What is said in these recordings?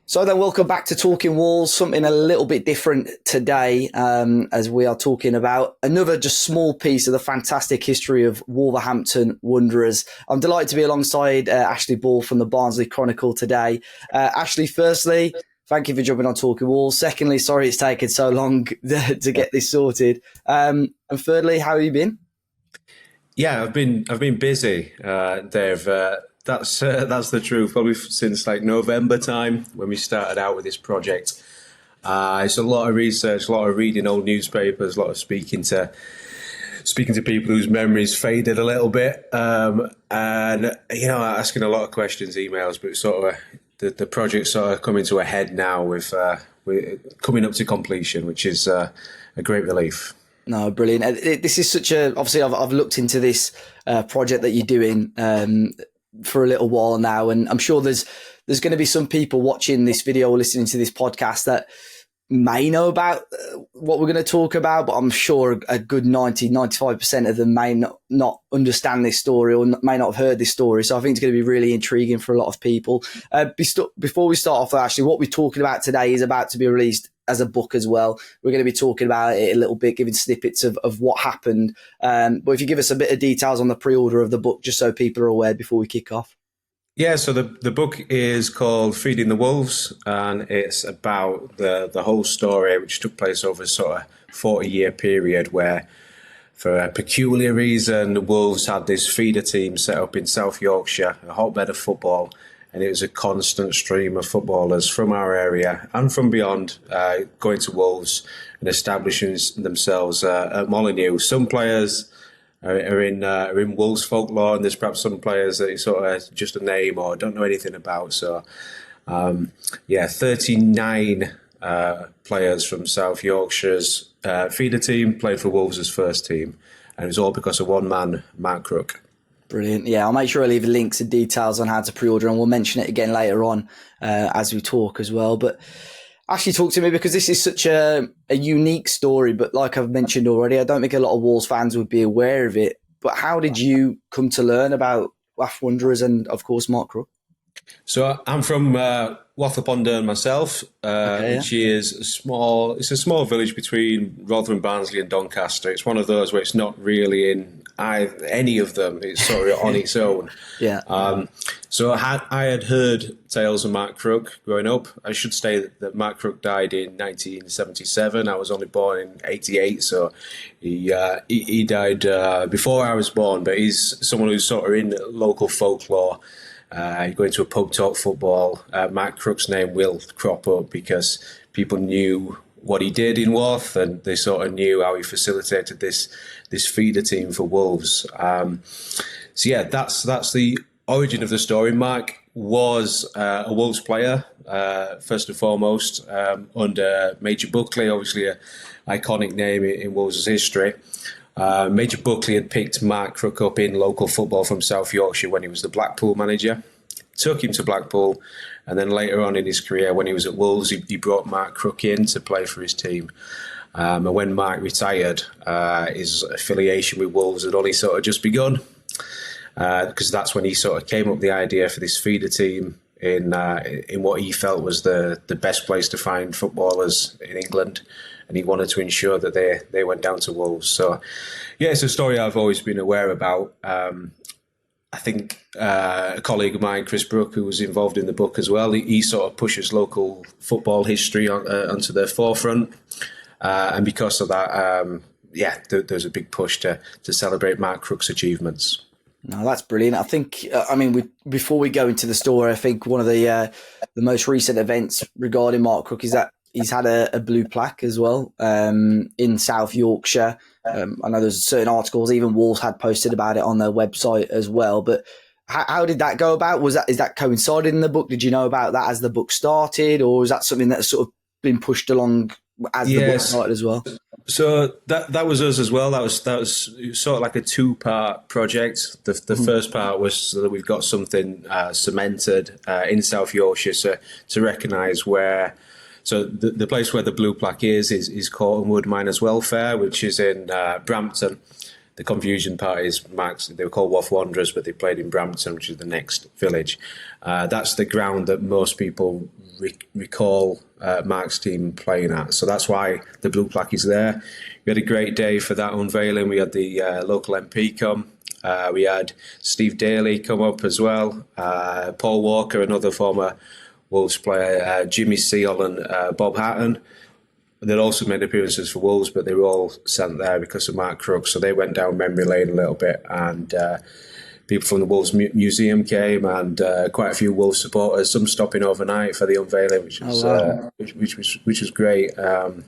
So then welcome back to Talking Wolves, something a little bit different today as we are talking about another just small piece of the fantastic history of Wolverhampton Wanderers. I'm delighted to be alongside Ashley Ball from the Barnsley Chronicle today. Ashley, firstly, thank you for jumping on Talking Wolves. Secondly, sorry it's taken so long to get this sorted. And thirdly, how have you been? Yeah, I've been busy, Dave. That's the truth. Probably since like November time when we started out with this project. It's a lot of research, a lot of reading old newspapers, a lot of speaking to people whose memories faded a little bit, and asking a lot of questions, emails. But sort of the project's sort of coming to a head now with we're coming up to completion, which is a great relief. No, brilliant. This is such a, obviously I've looked into this project that you're doing for a little while now, and I'm sure there's going to be some people watching this video or listening to this podcast that may know about what we're going to talk about, but I'm sure a good 95% of them may not understand this story or may not have heard this story. So I think it's going to be really intriguing for a lot of people. Before we start off, actually, what we're talking about today is about to be released as a book as well. We're going to be talking about it a little bit, giving snippets of what happened. But if you give us a bit of details on the pre-order of the book, just so people are aware before we kick off. Yeah, so the book is called Feeding the Wolves, and it's about the whole story, which took place over a sort of 40-year period where, for a peculiar reason, the Wolves had this feeder team set up in South Yorkshire, a hotbed of football, and it was a constant stream of footballers from our area and from beyond going to Wolves and establishing themselves at Molineux. Some players are in Wolves folklore, and there's perhaps some players that is sort of just a name or don't know anything about. So, 39 players from South Yorkshire's feeder team played for Wolves' first team, and it was all because of one man, Mark Crook. Brilliant. Yeah, I'll make sure I leave links and details on how to pre-order, and we'll mention it again later on as we talk as well. But actually talk to me, because this is such a unique story, but like I've mentioned already, I don't think a lot of Wolves fans would be aware of it. But how did you come to learn about Wath Wanderers and, of course, Mark Crook? So I'm from Wath myself, which is a small village between Rotherham and Barnsley and Doncaster. It's one of those where it's not really in any of them. It's sort of on its own. Yeah. So I had heard tales of Mark Crook growing up. I should say that Mark Crook died in 1977. I was only born in 88, so he died before I was born. But he's someone who's sort of in local folklore. You go into a pub talk football, Mark Crook's name will crop up because people knew what he did in Wath, and they sort of knew how he facilitated this feeder team for Wolves. So yeah, that's the origin of the story. Mark was a Wolves player, first and foremost, under Major Buckley, obviously an iconic name in Wolves' history. Major Buckley had picked Mark Crook up in local football from South Yorkshire when he was the Blackpool manager, took him to Blackpool, and then later on in his career, when he was at Wolves, he brought Mark Crook in to play for his team. And when Mark retired, his affiliation with Wolves had only sort of just begun, because that's when he sort of came up with the idea for this feeder team in what he felt was the best place to find footballers in England. And he wanted to ensure that they went down to Wolves. So, yeah, it's a story I've always been aware about. I think a colleague of mine, Chris Brook, who was involved in the book as well, he sort of pushes local football history onto the forefront. And because of that, there's a big push to celebrate Mark Crook's achievements. No, that's brilliant. I think, before we go into the story, I think one of the most recent events regarding Mark Crook is that he's had a blue plaque as well in South Yorkshire. I know there's certain articles, even Wolves had posted about it on their website as well. But how did that go about? Is that coincided in the book? Did you know about that as the book started, or is that something that's sort of been pushed along as the book started as well? So that was us as well. That was sort of like a two-part project. The first part was so that we've got something cemented in South Yorkshire to recognise where. So the place where the Blue Plaque is Cortonwood Miners Welfare, which is in Brampton. the confusion part is they were called Wath Wanderers, but they played in Brampton, which is the next village. That's the ground that most people recall Mark's team playing at. So that's why the Blue Plaque is there. We had a great day for that unveiling. We had the local MP come. We had Steve Daly come up as well. Paul Walker, another former Wolves player, Jimmy Seal and Bob Hatton. They'd also made appearances for Wolves, but they were all sent there because of Mark Crook. So they went down memory lane a little bit, and people from the Wolves Museum came, and quite a few Wolves supporters. Some stopping overnight for the unveiling, which was which was great. So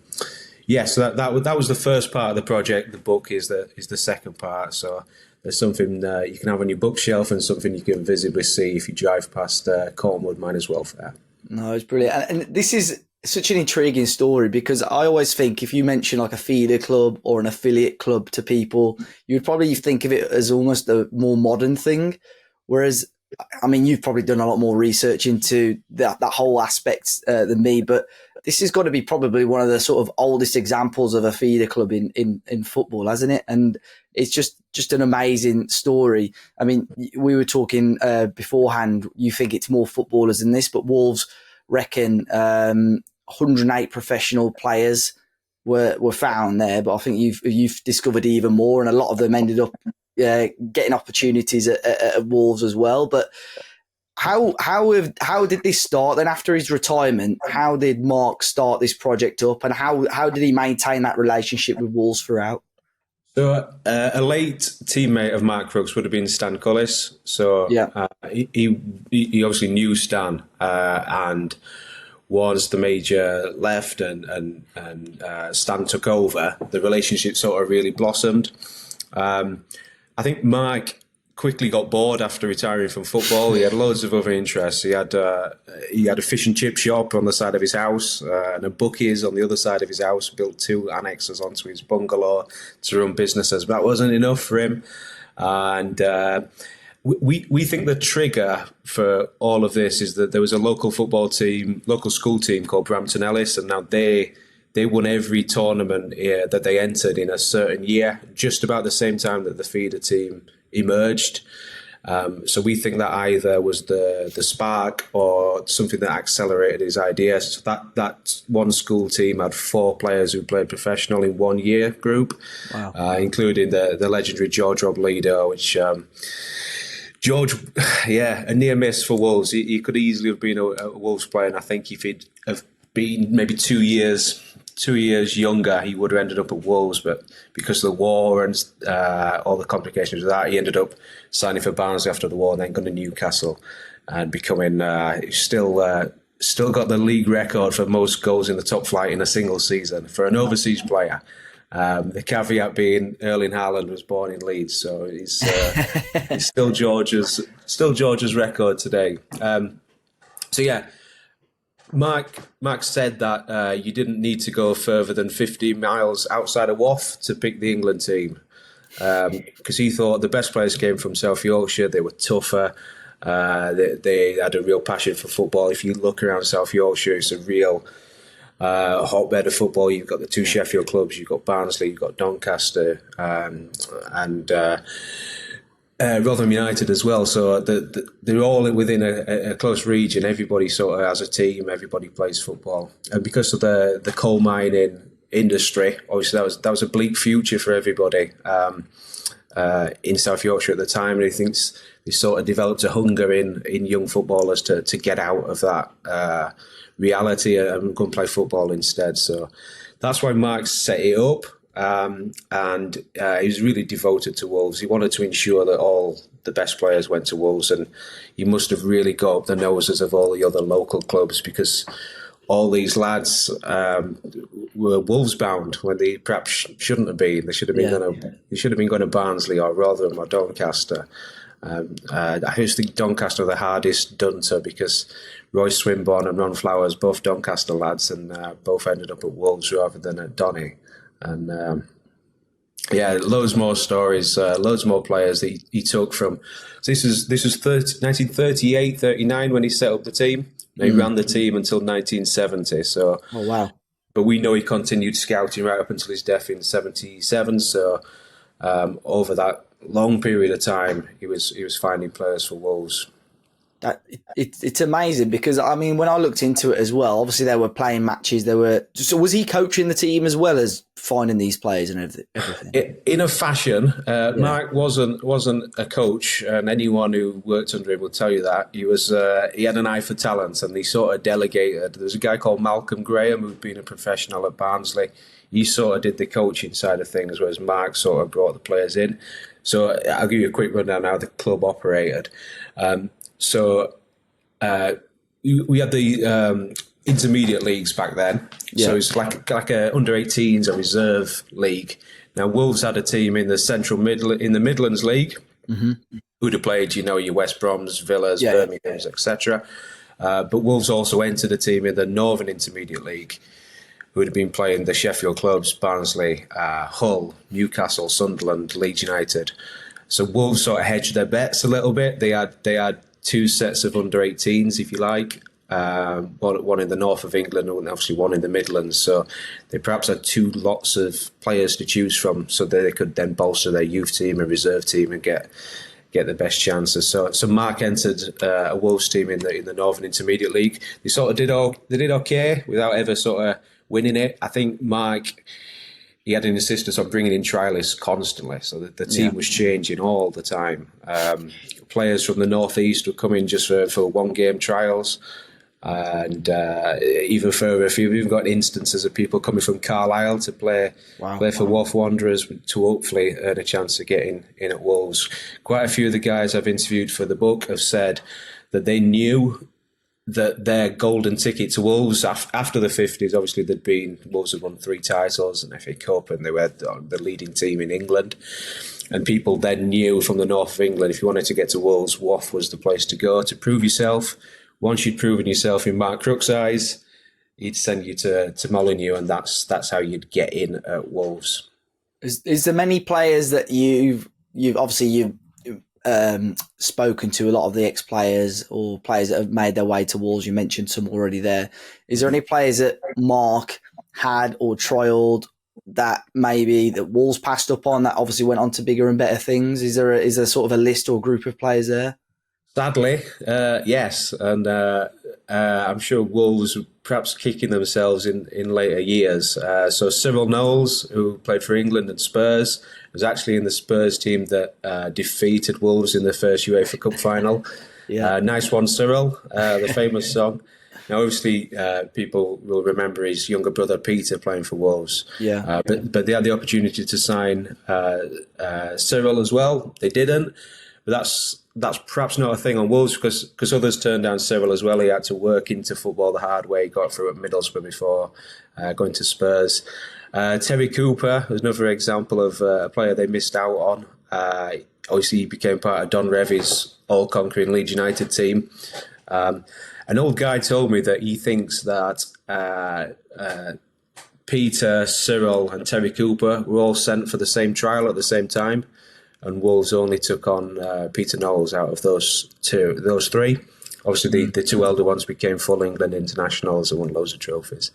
that was the first part of the project. The book is the second part. So there's something you can have on your bookshelf and something you can visibly see if you drive past Cornwood Miners' Welfare. No, it's brilliant, and this is such an intriguing story, because I always think if you mention like a feeder club or an affiliate club to people, you would probably think of it as almost a more modern thing. Whereas, I mean, you've probably done a lot more research into that whole aspect than me, but this has got to be probably one of the sort of oldest examples of a feeder club in football, hasn't it? And it's just an amazing story. I mean, we were talking beforehand, you think it's more footballers than this, but Wolves reckon 108 professional players were found there, but I think you've discovered even more, and a lot of them ended up getting opportunities at Wolves as well. But how did this start then after his retirement? How did Mark start this project up, and how did he maintain that relationship with Wolves throughout? So a late teammate of Mark Crook's would have been Stan Cullis. So he obviously knew Stan, and once the major left and Stan took over, the relationship sort of really blossomed. I think Mark quickly got bored after retiring from football. He had loads of other interests. He had a fish and chip shop on the side of his house and a bookies on the other side of his house. Built 2 annexes onto his bungalow to run businesses. But that wasn't enough for him. And we think the trigger for all of this is that there was a local school team called Brampton Ellis, and now they won every tournament that they entered in a certain year, just about the same time that the feeder team emerged. So we think that either was the spark or something that accelerated his ideas. So that one school team had 4 players who played professional in 1 year group. Wow. Including the legendary George Robledo, which George, a near miss for Wolves. He could easily have been a Wolves player, and I think if he'd have been maybe 2 years younger, he would have ended up at Wolves, but because of the war and all the complications of that, he ended up signing for Barnsley after the war and then going to Newcastle and becoming still got the league record for most goals in the top flight in a single season for an overseas player. The caveat being Erling Haaland was born in Leeds, so he's still George's record today. Mark said that you didn't need to go further than 15 miles outside of Wath to pick the England team, because he thought the best players came from South Yorkshire. They were tougher. They had a real passion for football. If you look around South Yorkshire, it's a real hotbed of football. You've got the 2 Sheffield clubs. You've got Barnsley. You've got Doncaster, and Rotherham United as well. So they're all within a close region. Everybody sort of has a team. Everybody plays football. And because of the coal mining industry, obviously that was a bleak future for everybody in South Yorkshire at the time. And he thinks they sort of developed a hunger in young footballers to get out of that reality and go and play football instead. So that's why Mark set it up. And he was really devoted to Wolves. He wanted to ensure that all the best players went to Wolves, and he must have really got up the noses of all the other local clubs, because all these lads were Wolves bound when they perhaps shouldn't have been. They should have been going to Barnsley or Rotherham or Doncaster. I just think Doncaster are the hardest done to, because Roy Swinburne and Ron Flowers, both Doncaster lads, and both ended up at Wolves rather than at Donny. And loads more stories, loads more players that he took from. So this was 1938, 39 when he set up the team. He ran the team until 1970. So, oh wow! But we know he continued scouting right up until his death in 77. So over that long period of time, he was finding players for Wolves. It's amazing because, I mean, when I looked into it as well, obviously they were playing matches. So was he coaching the team as well as finding these players and everything? In a fashion, Mark wasn't a coach, and anyone who worked under him will tell you that. He had an eye for talent, and he sort of delegated. There was a guy called Malcolm Graham who'd been a professional at Barnsley. He sort of did the coaching side of things, whereas Mark sort of brought the players in. So I'll give you a quick rundown how the club operated. So we had the intermediate leagues back then. Yeah. So it's like a under-18s or reserve league. Now Wolves had a team in the Midlands League, who'd have played, your West Broms, Villas, Birminghams, etc. But Wolves also entered a team in the Northern Intermediate League, who had been playing the Sheffield clubs, Barnsley, Hull, Newcastle, Sunderland, Leeds United. So Wolves sort of hedged their bets a little bit. They had two sets of under-18s, if you like, one in the north of England and obviously one in the Midlands. So they perhaps had two lots of players to choose from, so that they could then bolster their youth team and reserve team and get the best chances. So Mark entered a Wolves team in the Northern Intermediate League. They sort of did okay without ever sort of winning it. I think Mark, he had an insistence on bringing in trialists constantly, so that the team was changing all the time. Players from the northeast would come in just for one-game trials, and even further afield, we've even got instances of people coming from Carlisle to play for Wath Wanderers to hopefully earn a chance of getting in at Wolves. Quite a few of the guys I've interviewed for the book have said that they knew that their golden ticket to Wolves after the 50s, obviously Wolves had won 3 titles, an FA Cup, and they were the leading team in England. And people then knew from the north of England, if you wanted to get to Wolves, Wath was the place to go to prove yourself. Once you'd proven yourself in Mark Crook's eyes, he'd send you to Molineux, and that's how you'd get in at Wolves. Is there many players that you've spoken to, a lot of the ex-players or players that have made their way to Wolves? You mentioned some already there. Is there any players that Mark had or trialled that maybe that Wolves passed up on that obviously went on to bigger and better things? Is there sort of a list or group of players there? Sadly, yes. And I'm sure Wolves were perhaps kicking themselves in later years. So Cyril Knowles, who played for England and Spurs, was actually in the Spurs team that defeated Wolves in the first UEFA Cup final. Nice one, Cyril, the famous song. Now, obviously, people will remember his younger brother Peter playing for Wolves. But they had the opportunity to sign Cyril as well. They didn't. But that's perhaps not a thing on Wolves because others turned down Cyril as well. He had to work into football the hard way. He got through at Middlesbrough before going to Spurs. Terry Cooper was another example of a player they missed out on. Obviously, he became part of Don Revie's all-conquering Leeds United team. An old guy told me that he thinks that Peter, Cyril and Terry Cooper were all sent for the same trial at the same time, and Wolves only took on Peter Knowles out of those 3. Obviously, the 2 elder ones became full England internationals and won loads of trophies.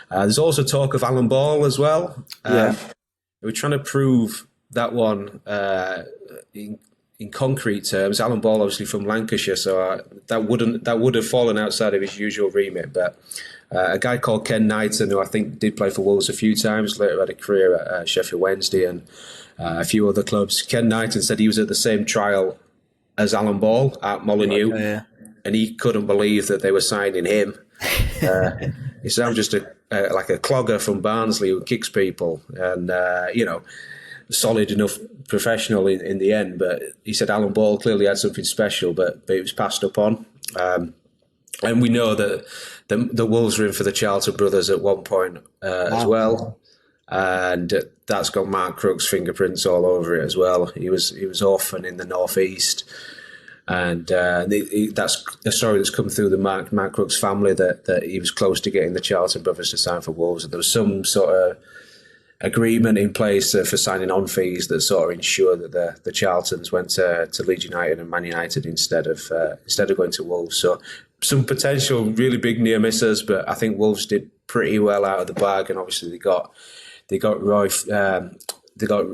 There's also talk of Alan Ball as well. We're trying to prove that one in concrete terms. Alan Ball, obviously from Lancashire, so that would have fallen outside of his usual remit. But a guy called Ken Knighton, who I think did play for Wolves a few times, later had a career at Sheffield Wednesday and a few other clubs. Ken Knighton said he was at the same trial as Alan Ball at Molineux, and he couldn't believe that they were signing him. He said, I'm just like a clogger from Barnsley who kicks people, and solid enough professional in the end. But he said Alan Ball clearly had something special, but it was passed up on. And we know that the Wolves were in for the Charlton brothers at one point as well. And that's got Mark Crook's fingerprints all over it as well. He was orphan in the northeast, and that's a story that's come through the Mark Crook's family that he was close to getting the Charlton brothers to sign for Wolves, and there was some sort of agreement in place for signing on fees that sort of ensured that the Charltons went to Leeds United and Man United instead of going to Wolves. So some potential really big near misses, but I think Wolves did pretty well out of the bag, and obviously they got they got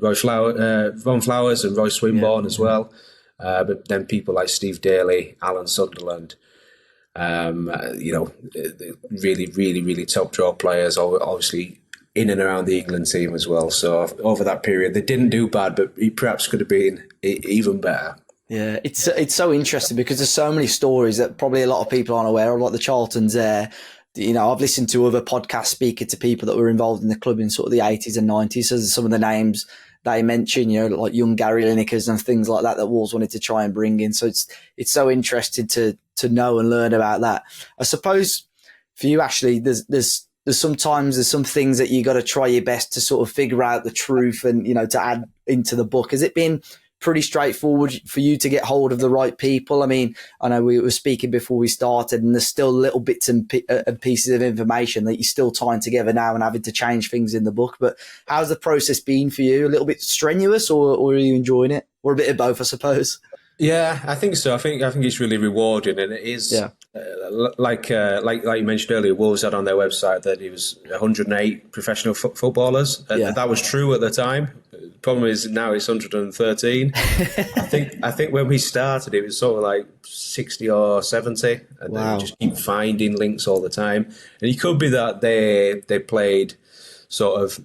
Ron Flowers and Roy Swinburne as well. But then people like Steve Daly, Alan Sunderland, really, really, really top draw players, obviously in and around the England team as well. So over that period, they didn't do bad, but it perhaps could have been even better. Yeah, it's so interesting because there's so many stories that probably a lot of people aren't aware of, like the Charlton's there. I've listened to other podcasts speaking to people that were involved in the club in sort of the 80s and 90s. So some of the names they mention, like young Gary Linekers and things like that Wolves wanted to try and bring in. So it's so interesting to know and learn about that. I suppose for you, Ashley, there's sometimes some things that you got to try your best to sort of figure out the truth and, to add into the book. Has it been pretty straightforward for you to get hold of the right people? I mean, I know we were speaking before we started, and there's still little bits and pieces of information that you're still tying together now and having to change things in the book. But how's the process been for you? A little bit strenuous, or are you enjoying it? Or a bit of both, I suppose? Yeah, I think so. I think it's really rewarding, and it is like you mentioned earlier. Wolves had on their website that it was 108 professional footballers. That was true at the time. The problem is now it's 113. I think when we started, it was sort of like 60 or 70, and then we just keep finding links all the time. And it could be that they played sort of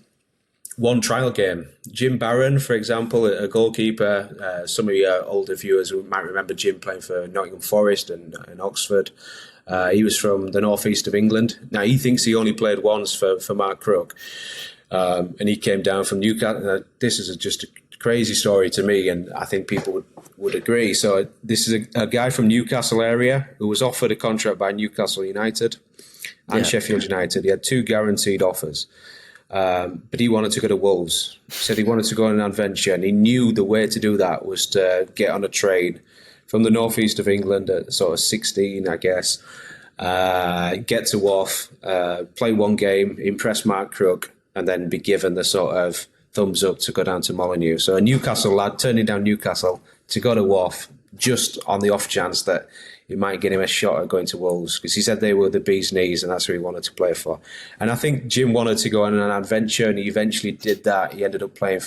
one trial game. Jim Barron, for example, a goalkeeper. Some of your older viewers might remember Jim playing for Nottingham Forest and Oxford. He was from the northeast of England. Now, he thinks he only played once for Mark Crook. And he came down from Newcastle. This is just a crazy story to me, and I think people would agree. So this is a guy from Newcastle area who was offered a contract by Newcastle United and Sheffield United. He had 2 guaranteed offers. But he wanted to go to Wolves. Said he wanted to go on an adventure, and he knew the way to do that was to get on a train from the northeast of England at sort of 16, I guess, get to Wath, play one game, impress Mark Crook, and then be given the sort of thumbs up to go down to Molineux. So a Newcastle lad turning down Newcastle to go to Wath just on the off chance that it might get him a shot at going to Wolves, because he said they were the bee's knees and that's who he wanted to play for. And I think Jim wanted to go on an adventure, and he eventually did that. He ended up playing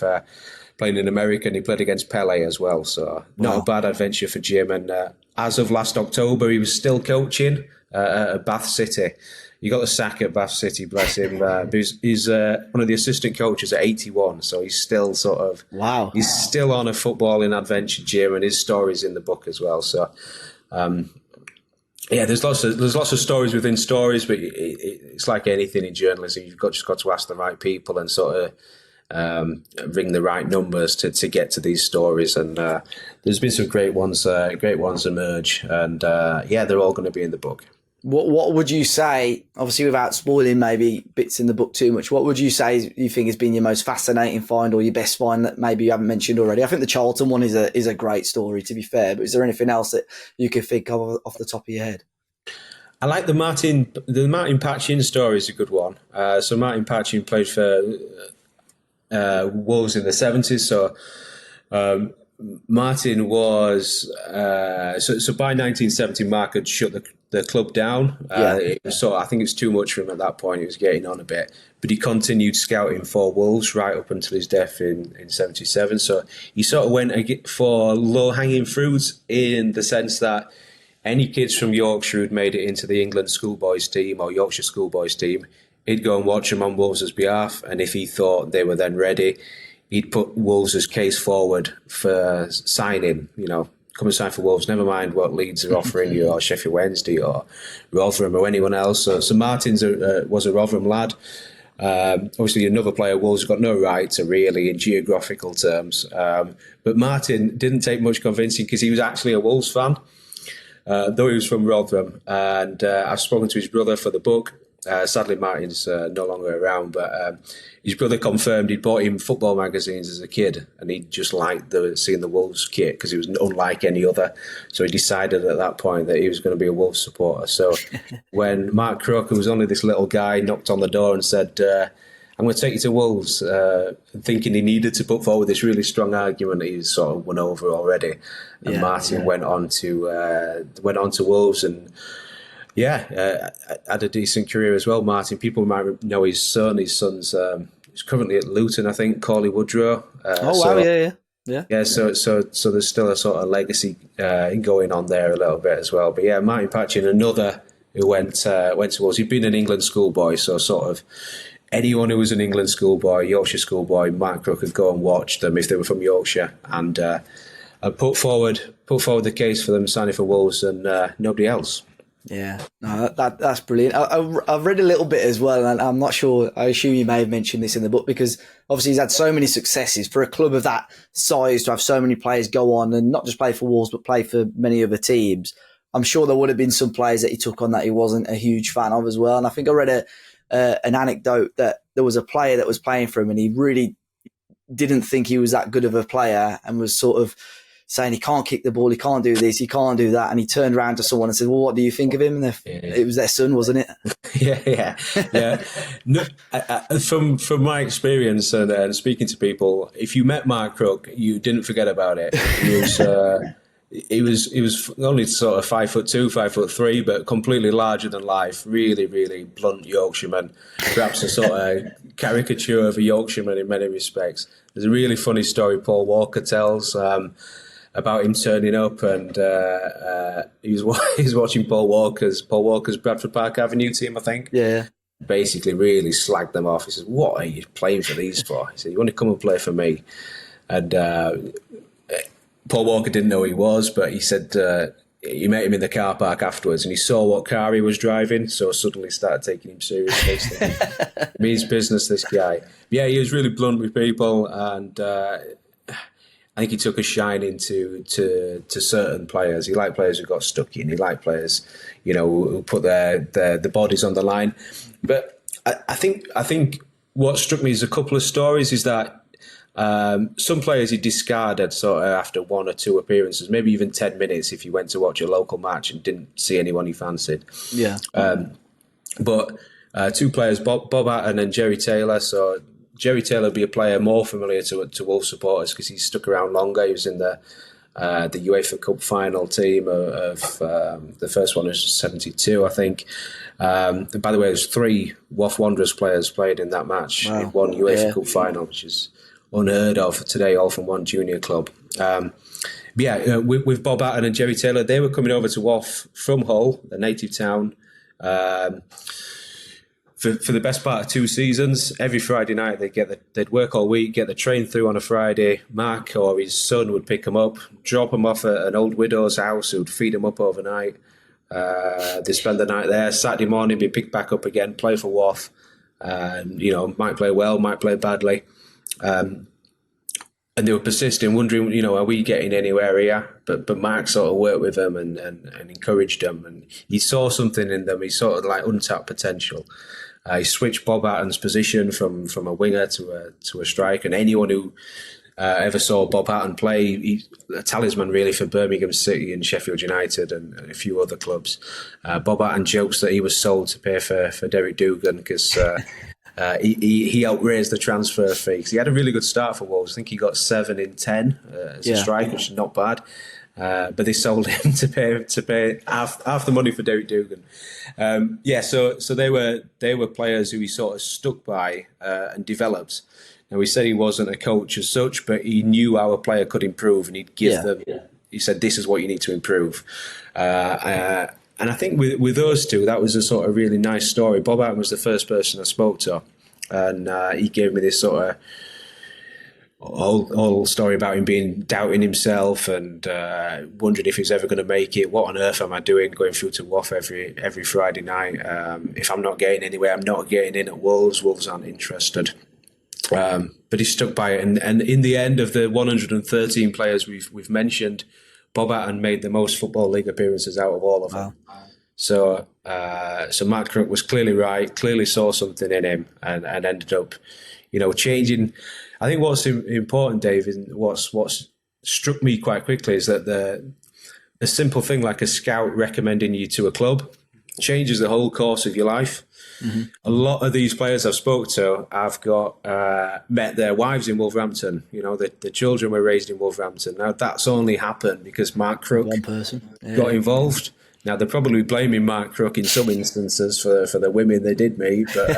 in America, and he played against Pele as well. So not a bad adventure for Jim. And as of last October, he was still coaching at Bath City. He got the sack at Bath City, bless him. He's one of the assistant coaches at 81, so he's still sort of he's still on a footballing adventure, Jim, and his story's in the book as well. So. There's lots of stories within stories, but it's like anything in journalism. You've just got to ask the right people and sort of ring the right numbers to get to these stories. And there's been some great ones emerge, and they're all going to be in the book. What would you say, obviously without spoiling maybe bits in the book too much, what would you say you think has been your most fascinating find or your best find that maybe you haven't mentioned already? I think the Charlton one is a great story, to be fair, but is there anything else that you could think of off the top of your head? I like the Martin Patchin story is a good one. So Martin Patchin played for Wolves in the 70s. So Martin was so by 1970, Mark had shut the club down. I think it was too much for him at that point. He was getting on a bit, but he continued scouting for Wolves right up until his death in 77. So he sort of went for low-hanging fruits in the sense that any kids from Yorkshire who'd made it into the England schoolboys team or Yorkshire schoolboys team, he'd go and watch them on Wolves' behalf, and if he thought they were then ready, he'd put Wolves' case forward for signing, come and sign for Wolves, never mind what Leeds are offering you, or Sheffield Wednesday, or Rotherham, or anyone else. So Martin's was a Rotherham lad. Obviously, another player Wolves got no right to really in geographical terms. But Martin didn't take much convincing because he was actually a Wolves fan, though he was from Rotherham. And I've spoken to his brother for the book. Sadly, Martin's no longer around, but his brother confirmed he'd bought him football magazines as a kid, and he just liked seeing the Wolves kit because it was unlike any other. So he decided at that point that he was going to be a Wolves supporter. So when Mark Crook, who was only this little guy, knocked on the door and said, I'm going to take you to Wolves, thinking he needed to put forward this really strong argument, he was sort of won over already. And Martin went on to Wolves and had a decent career as well. Martin, people might know his son. His son's He's currently at Luton, I think. Corley Woodrow. Yeah, so there's still a sort of legacy going on there a little bit as well. But yeah, Martin Patchin, another who went to Wolves. He'd been an England schoolboy, so sort of anyone who was an England schoolboy, Yorkshire schoolboy, Mark Crook could go and watch them if they were from Yorkshire and put forward the case for them signing for Wolves and nobody else. Yeah, no, that's brilliant. I've read a little bit as well, and I'm not sure. I assume you may have mentioned this in the book because obviously he's had so many successes for a club of that size to have so many players go on and not just play for Wolves but play for many other teams. I'm sure there would have been some players that he took on that he wasn't a huge fan of as well. And I think I read an anecdote that there was a player that was playing for him and he really didn't think he was that good of a player and was sort of saying he can't kick the ball, he can't do this, he can't do that. And he turned around to someone and said, well, what do you think of him? And it was their son, wasn't it? Yeah. No, from my experience and speaking to people, if you met Mark Crook, you didn't forget about it. He was only sort of 5'2", 5'3", but completely larger than life. Really, really blunt Yorkshireman. Perhaps a sort of caricature of a Yorkshireman in many respects. There's a really funny story Paul Walker tells about him turning up, and he was watching Paul Walker's Bradford Park Avenue team, I think. Yeah. Basically, really slagged them off. He said, "What are you playing for these for?" He said, "You want to come and play for me?" And Paul Walker didn't know who he was, but he said he met him in the car park afterwards and he saw what car he was driving, so suddenly started taking him seriously. Means business, this guy. Yeah, he was really blunt with people, and I think he took a shine to certain players. He liked players who got stuck in. He liked players, who put their bodies on the line. But I think what struck me is a couple of stories is that some players he discarded sort of after one or two appearances, maybe even 10 minutes if you went to watch a local match and didn't see anyone he fancied. Yeah. But two players, Bob Hatton and Jerry Taylor. So Jerry Taylor would be a player more familiar to Wolves supporters because he stuck around longer. He was in the UEFA Cup final team of the first one was 72, I think. And by the way, there's 3 Wath Wanderers players played in that match in one UEFA Cup final, which is unheard of today, all from one junior club. With Bob Hatton and Jerry Taylor, they were coming over to Wath from Hull, their native town, for the best part of 2 seasons. Every Friday night they'd work all week, get the train through on a Friday. Mark or his son would pick them up, drop them off at an old widow's house who'd feed them up overnight. They'd spend the night there. Saturday morning be picked back up again, play for Wath. Might play well, might play badly. And they were persisting, wondering, are we getting anywhere here? But Mark sort of worked with them and encouraged them, and he saw something in them. He sort of like untapped potential. He switched Bob Hatton's position from a winger to a striker, and anyone who ever saw Bob Hatton play, he's a talisman really for Birmingham City and Sheffield United and a few other clubs. Bob Hatton jokes that he was sold to pay for Derek Dougan because he outraised the transfer fee because he had a really good start for Wolves. I think he got 7 in 10 as a striker, which is not bad. But they sold him to pay half the money for Derek Dougan. So they were players who he sort of stuck by and developed. Now, he said he wasn't a coach as such, but he knew how a player could improve, and he'd give them. He said, "This is what you need to improve." And I think with those two, that was a sort of really nice story. Bob Hatton was the first person I spoke to, and he gave me this sort of whole story about him doubting himself and wondering if he's ever going to make it. What on earth am I doing going through to Wath every Friday night? If I'm not getting anywhere, I'm not getting in at Wolves. Wolves aren't interested. But he stuck by it, and in the end of the 113 players we've mentioned, Bob Hatton made the most Football League appearances out of all of them. Wow. So Mark Crook was clearly right, clearly saw something in him, and ended up, changing. I think what's important, Dave, and what's struck me quite quickly is that the simple thing like a scout recommending you to a club changes the whole course of your life. Mm-hmm. A lot of these players I've spoke to, I've got met their wives in Wolverhampton. The children were raised in Wolverhampton. Now that's only happened because Mark Crook got involved. Now they're probably blaming Mark Crook in some instances for the women they did meet, but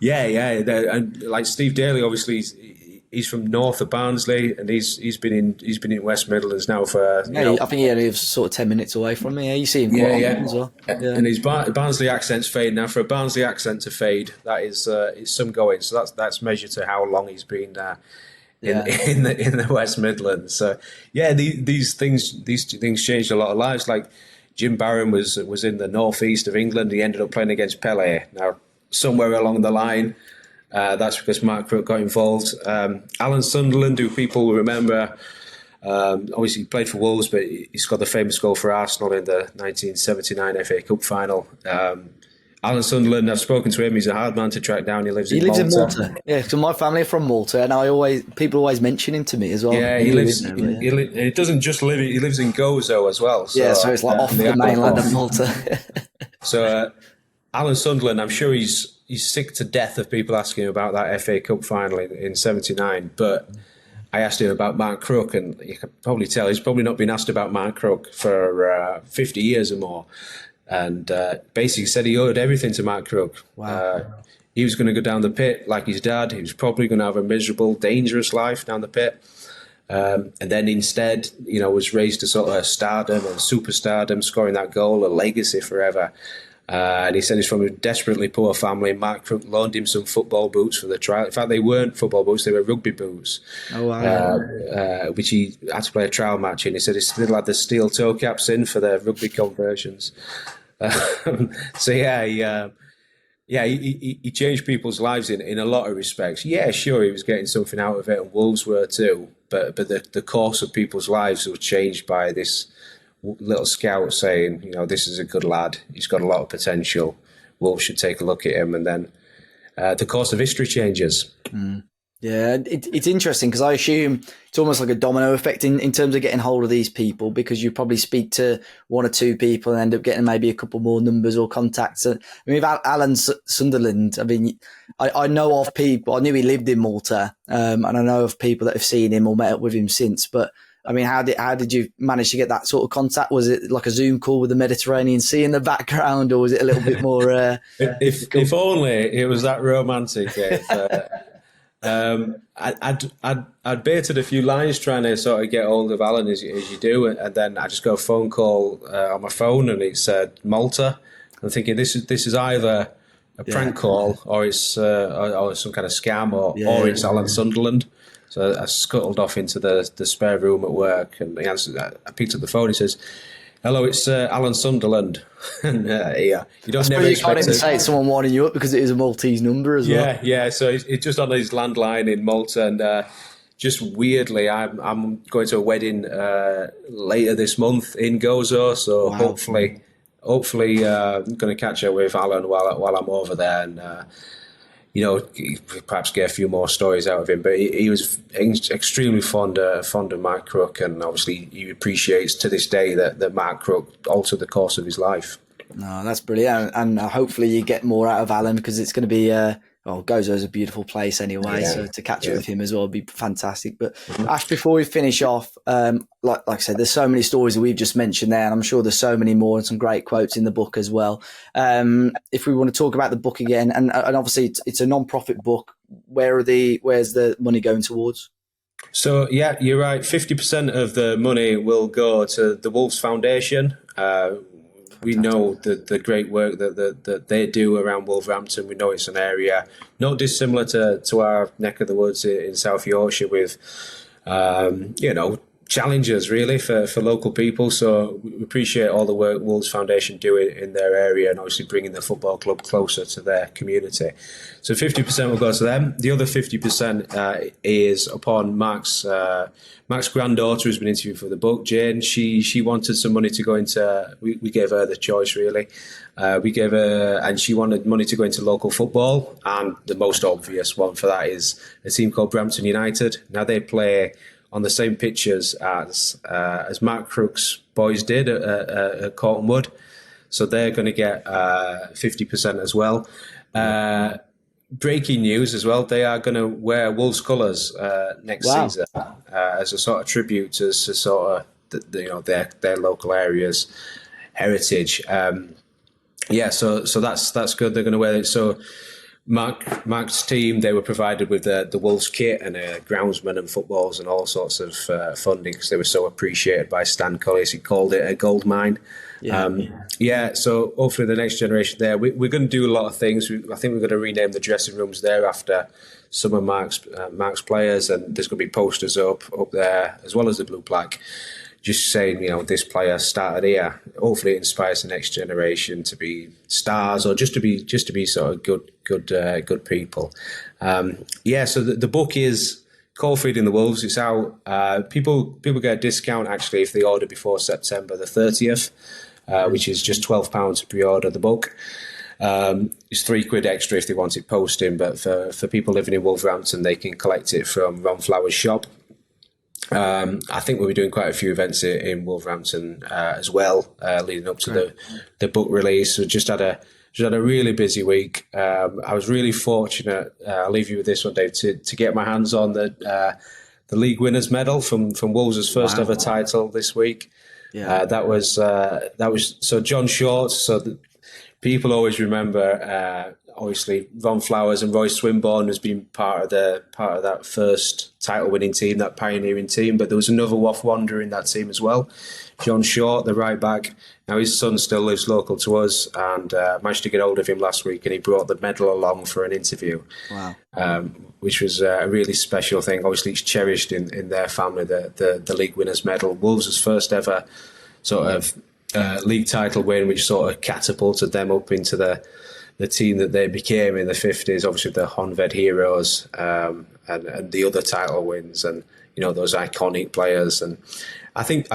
Yeah. And like Steve Daly, obviously, he's from north of Barnsley, and he's been in West Midlands now for I think he only lives sort of 10 minutes away from me. Yeah, you see him quite often as well. Yeah. And his Barnsley accent's fade now. For a Barnsley accent to fade, that is some going. So that's measured to how long he's been in the West Midlands. So these things changed a lot of lives. Like Jim Barron was in the northeast of England. He ended up playing against Pele. Now somewhere along the line, that's because Mark Crook got involved. Alan Sunderland, who people remember, obviously he played for Wolves, but he scored the famous goal for Arsenal in the 1979 FA Cup final. Alan Sunderland, I've spoken to him. He's a hard man to track down. He lives in Malta. Yeah, so my family are from Malta, and people always mention him to me as well. Yeah, he doesn't just live. He lives in Gozo as well. So, so it's like off the mainland of Malta. So Alan Sunderland, I'm sure he's sick to death of people asking him about that FA Cup final in '79. But I asked him about Mark Crook, and you can probably tell he's probably not been asked about Mark Crook for 50 years or more. And basically said he owed everything to Mark Crook. Wow. He was going to go down the pit like his dad. He was probably going to have a miserable, dangerous life down the pit. And then instead, was raised to sort of stardom and superstardom, scoring that goal, a legacy forever. And he said he's from a desperately poor family. Mark Crook loaned him some football boots for the trial. In fact, they weren't football boots, they were rugby boots. Oh, wow. Which he had to play a trial match in. He said he still had the steel toe caps in for the rugby conversions. He changed people's lives in a lot of respects. Yeah, sure, he was getting something out of it, and Wolves were too. But the course of people's lives was changed by this little scout saying, this is a good lad. He's got a lot of potential. Wolves should take a look at him, and then the course of history changes. Mm. Yeah, it's interesting because I assume it's almost like a domino effect in terms of getting hold of these people, because you probably speak to one or two people and end up getting maybe a couple more numbers or contacts. I mean, with Alan Sunderland, I know of people. I knew he lived in Malta, and I know of people that have seen him or met up with him since. But I mean, how did you manage to get that sort of contact? Was it like a Zoom call with the Mediterranean Sea in the background, or was it a little bit more? If only it was that romantic. I'd baited a few lines trying to sort of get hold of Alan as you do, and then I just got a phone call on my phone, and it said Malta. I'm thinking this is either a prank call or it's or some kind of scam or it's Alan Sunderland. So I scuttled off into the spare room at work, and he answered. I picked up the phone. He says, "Hello, it's Alan Sunderland." And you don't never expect can't even say it's someone winding you up because it is a Maltese number as well. Yeah. So it's just on his landline in Malta, and just weirdly, I'm going to a wedding later this month in Gozo. So hopefully, I'm going to catch up with Alan while I'm over there, and perhaps get a few more stories out of him. But he was extremely fond of Mark Crook, and obviously he appreciates to this day that Mark Crook altered the course of his life. No, that's brilliant, and hopefully you get more out of Alan, because it's going to be Gozo is a beautiful place anyway, so to catch up with him as well would be fantastic. But Ash, before we finish off, like I said, there's so many stories that we've just mentioned there, and I'm sure there's so many more and some great quotes in the book as well. If we want to talk about the book again, and obviously it's a non-profit book, where's the money going towards? So yeah, you're right. 50% of the money will go to the Wolves Foundation. We know the great work that they do around Wolverhampton. We know it's an area not dissimilar to our neck of the woods in South Yorkshire, with challenges really for local people. So we appreciate all the work Wolves Foundation do in their area, and obviously bringing the football club closer to their community. So 50% will go to them. The other 50% is upon Mark's granddaughter, who's been interviewed for the book, Jane. She wanted some money to go into. We gave her the choice really. We gave her, and she wanted money to go into local football. And the most obvious one for that is a team called Brampton United. Now they play on the same pitches as Mark Crook's boys did at Corton Wood. So they're going to get 50% as well. Breaking news as well, they are going to wear Wolves colours next season as a sort of tribute to sort of their local area's heritage. So that's good. They're going to wear it. So Mark's team, they were provided with the Wolves kit and a groundsman and footballs and all sorts of funding because they were so appreciated by Stan Cullis. He called it a gold mine. So hopefully the next generation there, we're going to do a lot of things. I think we're going to rename the dressing rooms there after some of Mark's players, and there's going to be posters up there as well as the Blue Plaque, just saying, this player started here. Hopefully it inspires the next generation to be stars or just to be sort of good people. So the book is called Feeding the Wolves. It's out. People get a discount actually if they order before September the 30th, which is just £12 to pre-order the book. It's £3 extra if they want it posting, but for people living in Wolverhampton, they can collect it from Ron Flower's shop. I think we'll be doing quite a few events in Wolverhampton as well, leading up to the book release. So just had a really busy week. I was really fortunate. I'll leave you with this one, Dave, to get my hands on the league winners medal from Wolves' first ever title this week. Yeah, that was so John Short. So people always remember. Obviously, Ron Flowers and Roy Swinburne has been part of that first title-winning team, that pioneering team. But there was another Wath Wanderer in that team as well, John Short, the right back. Now his son still lives local to us, and managed to get hold of him last week, and he brought the medal along for an interview. Wow! Which was a really special thing. Obviously, it's cherished in their family. The league winners medal, Wolves' first ever sort of league title win, which sort of catapulted them up into the team that they became in the 50s, obviously the Honved Heroes, and the other title wins, and those iconic players. And I think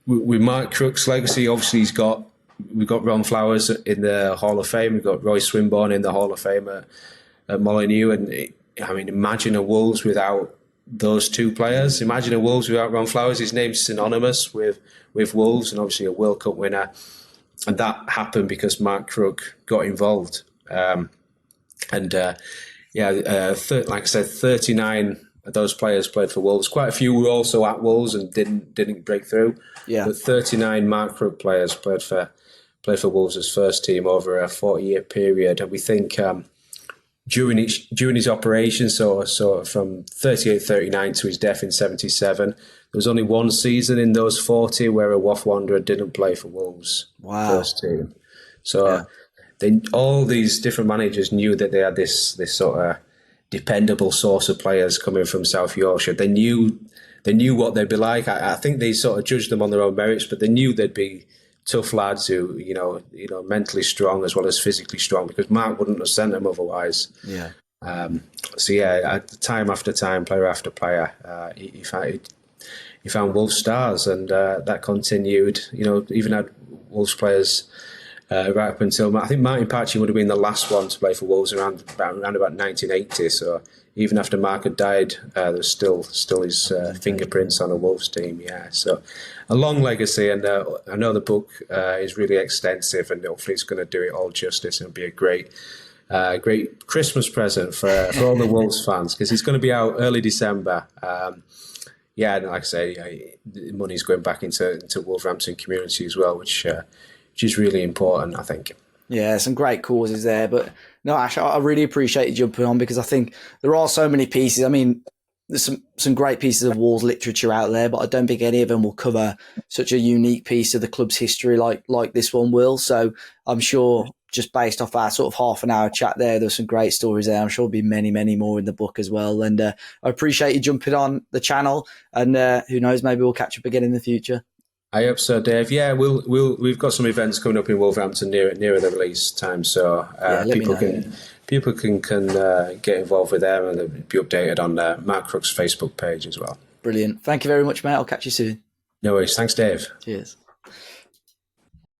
with Mark Crook's legacy, obviously we've got Ron Flowers in the Hall of Fame, we've got Roy Swinburne in the Hall of Fame at Molineux, and imagine a Wolves without those two players. Imagine a Wolves without Ron Flowers. His name's synonymous with Wolves, and obviously a World Cup winner. And that happened because Mark Crook got involved. Like I said, 39 of those players played for Wolves. Quite a few were also at Wolves and didn't break through. Yeah. But 39 Mark Crook players played for Wolves' first team over a 40-year period. And we think during his operation, so from 38-39 to his death in 77, there was only one season in those 40 where a Wath Wanderer didn't play for Wolves' first team. So all these different managers knew that they had this sort of dependable source of players coming from South Yorkshire. They knew what they'd be like. I think they sort of judged them on their own merits, but they knew they'd be tough lads who, mentally strong as well as physically strong, because Mark wouldn't have sent them otherwise. Yeah. Time after time, player after player, he found Wolves stars, and that continued. Even had Wolves players right up until, I think Martin Patchin would have been the last one to play for Wolves around about 1980. So even after Mark had died, there's still his fingerprints on a Wolves team. Yeah, so a long legacy, and I know the book is really extensive, and hopefully it's going to do it all justice and be a great Christmas present for all the Wolves fans, because it's going to be out early December. And like I say, the money's going back into Wolverhampton community as well, which is really important, I think. Yeah, some great causes there. But no, Ash, I really appreciate you jumping on, because I think there are so many pieces. I mean, there's some great pieces of Wolves literature out there, but I don't think any of them will cover such a unique piece of the club's history like this one will. So I'm sure, just based off our sort of half an hour chat there's some great stories there. I'm sure there'll be many, many more in the book as well. And I appreciate you jumping on the channel, and who knows, maybe we'll catch up again in the future. I hope so, Dave. Yeah, we've got some events coming up in Wolverhampton nearer the release time, so people can get involved with them, and they'll be updated on Mark Crook's Facebook page as well. Brilliant. Thank you very much, mate. I'll catch you soon. No worries. Thanks, Dave. Cheers.